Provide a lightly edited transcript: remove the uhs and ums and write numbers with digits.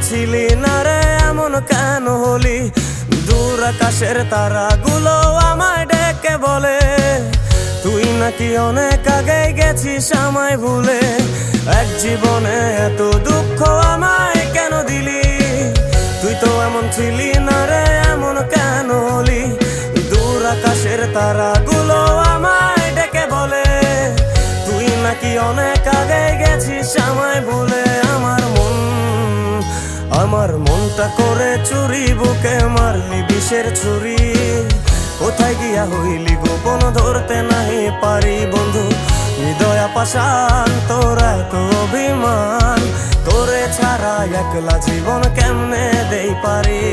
ছিলি না রে এমন কেন হলি? দূর আকাশের তারাগুলো আমায় ডেকে বলে তুই নাকি অনেক আগে গেছিস আমায় ভুলে। এক জীবনে এত দুঃখ আমায় কেন দিলি? তুই তো এমন ছিলি না রে এমন কেন হলি? দূর আকাশের তারাগুলো আমায় ডেকে বলে তুই নাকি অনেক আগে গেছিস আমায় ভুলে। আমার মনটা করে চুরি, বুকে মারলি বিষের ছুরি। কোথায় গিয়া হইলি গোপন ধরতে নাহি পারি বন্ধু। হৃদয়া পাষাণ তোর এত অভিমান, তোরে ছাড়া একলা জীবন কেমনে দেই পারি।